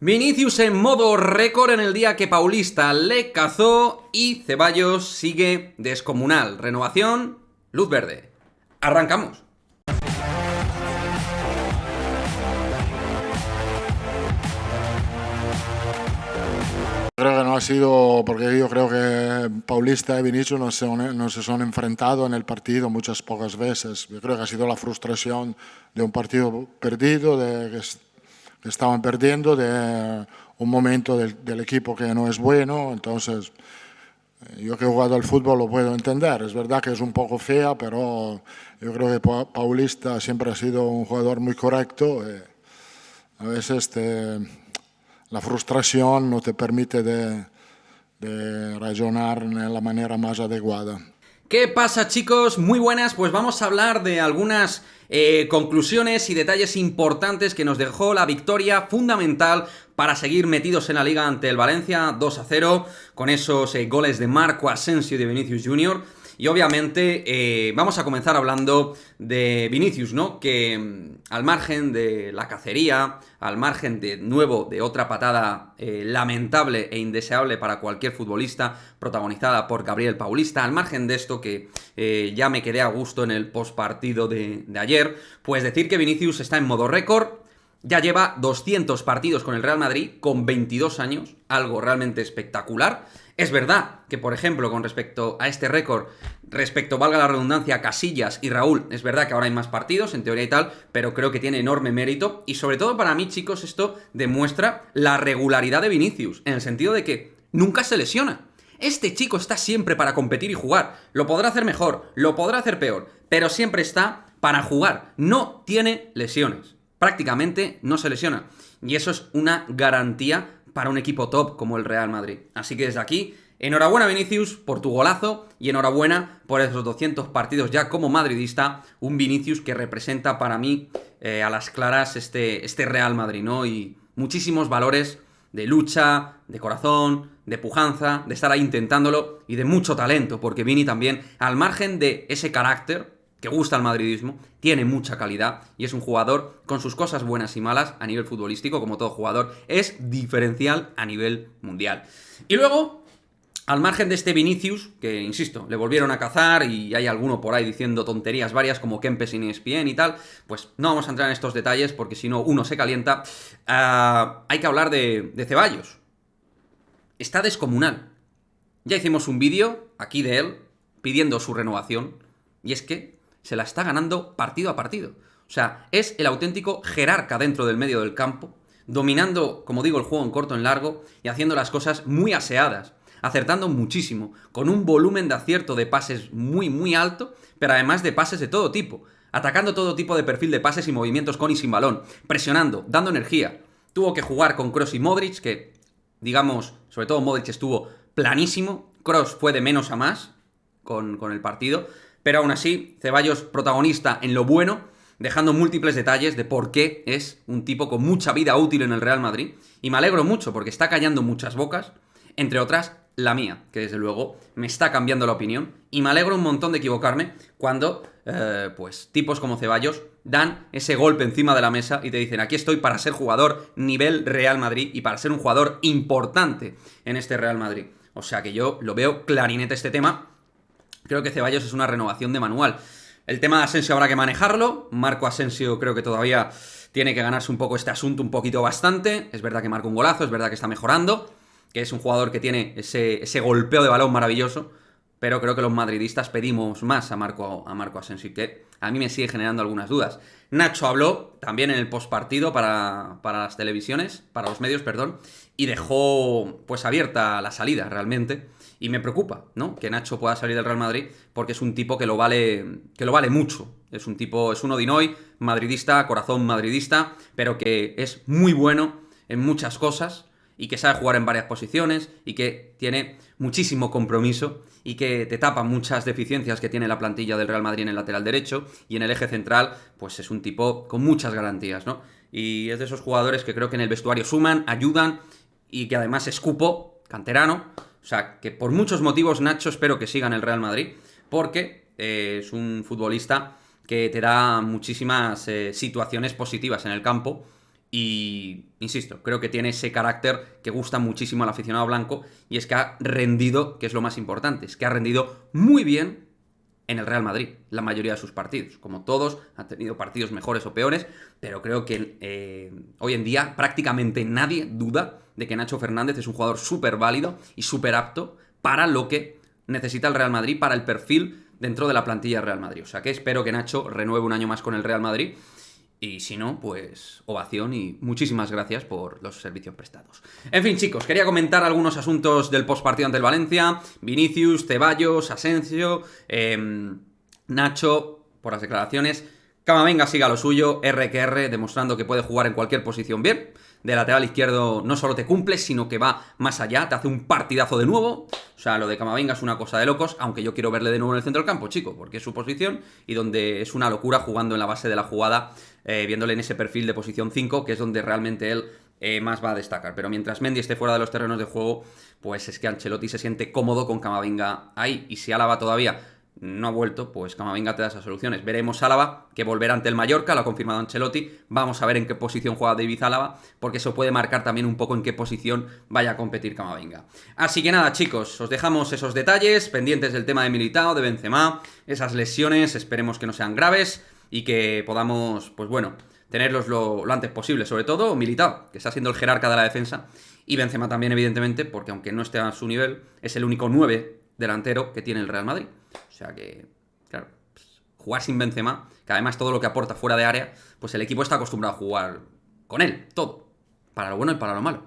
Vinicius en modo récord en el día que Paulista le cazó y Ceballos sigue descomunal. Renovación, luz verde. Arrancamos. Creo que no ha sido, porque yo creo que Paulista y Vinicius no se son enfrentado en el partido muchas pocas veces. Yo creo que ha sido la frustración de un partido perdido, que estaban perdiendo, de un momento del equipo que no es bueno. Entonces, yo que he jugado al fútbol lo puedo entender. Es verdad que es un poco fea, pero yo creo que Paulista siempre ha sido un jugador muy correcto. A veces la frustración no te permite de razonar de la manera más adecuada. ¿Qué pasa, chicos? Muy buenas, pues vamos a hablar de algunas conclusiones y detalles importantes que nos dejó la victoria fundamental para seguir metidos en la liga ante el Valencia 2-0 con esos goles de Marco Asensio y de Vinicius Junior. Y obviamente vamos a comenzar hablando de Vinicius, ¿no? Que al margen de la cacería, al margen de nuevo de otra patada lamentable e indeseable para cualquier futbolista, protagonizada por Gabriel Paulista, al margen de esto que ya me quedé a gusto en el postpartido de ayer, pues decir que Vinicius está en modo récord. Ya lleva 200 partidos con el Real Madrid, con 22 años, algo realmente espectacular. Es verdad que, por ejemplo, con respecto a este récord, valga la redundancia, a Casillas y Raúl, es verdad que ahora hay más partidos, en teoría y tal, pero creo que tiene enorme mérito. Y sobre todo para mí, chicos, esto demuestra la regularidad de Vinicius, en el sentido de que nunca se lesiona. Este chico está siempre para competir y jugar. Lo podrá hacer mejor, lo podrá hacer peor, pero siempre está para jugar. No tiene lesiones. Prácticamente no se lesiona. Y eso es una garantía para un equipo top como el Real Madrid. Así que desde aquí, enhorabuena Vinicius por tu golazo y enhorabuena por esos 200 partidos ya como madridista. Un Vinicius que representa para mí a las claras este Real Madrid, ¿no? Y muchísimos valores de lucha, de corazón, de pujanza, de estar ahí intentándolo y de mucho talento, porque Vini también, al margen de ese carácter que gusta al madridismo, tiene mucha calidad y es un jugador con sus cosas buenas y malas a nivel futbolístico, como todo jugador, es diferencial a nivel mundial. Y luego, al margen de este Vinicius, que insisto, le volvieron a cazar y hay alguno por ahí diciendo tonterías varias como Kempes en ESPN y tal, pues no vamos a entrar en estos detalles porque si no uno se calienta. Hay que hablar de Ceballos. Está descomunal. Ya hicimos un vídeo aquí de él pidiendo su renovación y es que se la está ganando partido a partido. O sea, es el auténtico jerarca dentro del medio del campo, dominando, como digo, el juego en corto, en largo y haciendo las cosas muy aseadas, acertando muchísimo, con un volumen de acierto de pases muy, muy alto, pero además de pases de todo tipo, atacando todo tipo de perfil de pases y movimientos con y sin balón, presionando, dando energía. Tuvo que jugar con Kroos y Modric, que, digamos, sobre todo Modric estuvo planísimo, Kroos fue de menos a más con el partido, pero aún así, Ceballos protagonista en lo bueno, dejando múltiples detalles de por qué es un tipo con mucha vida útil en el Real Madrid. Y me alegro mucho porque está callando muchas bocas, entre otras la mía, que desde luego me está cambiando la opinión. Y me alegro un montón de equivocarme cuando, pues, tipos como Ceballos dan ese golpe encima de la mesa y te dicen: aquí estoy para ser jugador nivel Real Madrid y para ser un jugador importante en este Real Madrid. O sea que yo lo veo clarinete este tema. Creo que Ceballos es una renovación de manual. El tema de Asensio habrá que manejarlo. Marco Asensio creo que todavía tiene que ganarse un poco este asunto, un poquito bastante. Es verdad que marca un golazo, es verdad que está mejorando, que es un jugador que tiene ese golpeo de balón maravilloso, pero creo que los madridistas pedimos más a Marco Asensio, que a mí me sigue generando algunas dudas. Nacho habló también en el postpartido para las televisiones, para los medios, perdón, y dejó pues abierta la salida realmente. Y me preocupa, ¿no?, que Nacho pueda salir del Real Madrid, porque es un tipo que lo vale mucho. Es un tipo, es un Odinoy, madridista, corazón madridista, pero que es muy bueno en muchas cosas y que sabe jugar en varias posiciones y que tiene muchísimo compromiso y que te tapa muchas deficiencias que tiene la plantilla del Real Madrid en el lateral derecho, y en el eje central pues es un tipo con muchas garantías, ¿no? Y es de esos jugadores que creo que en el vestuario suman, ayudan y que además es cupo, canterano. O sea, que por muchos motivos Nacho espero que siga en el Real Madrid, porque es un futbolista que te da muchísimas situaciones positivas en el campo Y, insisto, creo que tiene ese carácter que gusta muchísimo al aficionado blanco, y es que ha rendido, que es lo más importante, es que ha rendido muy bien en el Real Madrid, la mayoría de sus partidos. Como todos, han tenido partidos mejores o peores, pero creo que hoy en día prácticamente nadie duda de que Nacho Fernández es un jugador súper válido y súper apto para lo que necesita el Real Madrid, para el perfil dentro de la plantilla del Real Madrid. O sea que espero que Nacho renueve un año más con el Real Madrid. Y si no, pues ovación y muchísimas gracias por los servicios prestados. En fin, chicos, quería comentar algunos asuntos del postpartido ante el Valencia. Vinicius, Ceballos, Asensio, Nacho, por las declaraciones. Camavinga siga lo suyo, R, demostrando que puede jugar en cualquier posición bien. De lateral izquierdo no solo te cumple, sino que va más allá, te hace un partidazo de nuevo. O sea, lo de Camavinga es una cosa de locos, aunque yo quiero verle de nuevo en el centro del campo, chico, porque es su posición y donde es una locura jugando en la base de la jugada, viéndole en ese perfil de posición 5, que es donde realmente él más va a destacar. Pero mientras Mendy esté fuera de los terrenos de juego, pues es que Ancelotti se siente cómodo con Camavinga ahí. Y si Álava todavía no ha vuelto, pues Camavinga te da esas soluciones. Veremos Álava, que volverá ante el Mallorca, lo ha confirmado Ancelotti. Vamos a ver en qué posición juega David Álava, porque eso puede marcar también un poco en qué posición vaya a competir Camavinga. Así que nada, chicos, os dejamos esos detalles, pendientes del tema de Militao, de Benzema, esas lesiones, esperemos que no sean graves y que podamos, pues bueno, tenerlos lo antes posible, sobre todo Militao, que está siendo el jerarca de la defensa, y Benzema también, evidentemente, porque aunque no esté a su nivel, es el único 9 delantero que tiene el Real Madrid. O sea que, claro, pues, jugar sin Benzema, que además todo lo que aporta fuera de área, pues el equipo está acostumbrado a jugar con él, todo, para lo bueno y para lo malo.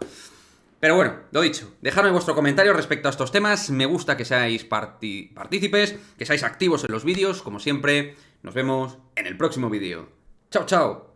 Pero bueno, lo dicho, dejadme vuestro comentario respecto a estos temas, me gusta que seáis partícipes, que seáis activos en los vídeos, como siempre, nos vemos en el próximo vídeo. ¡Chao, chao!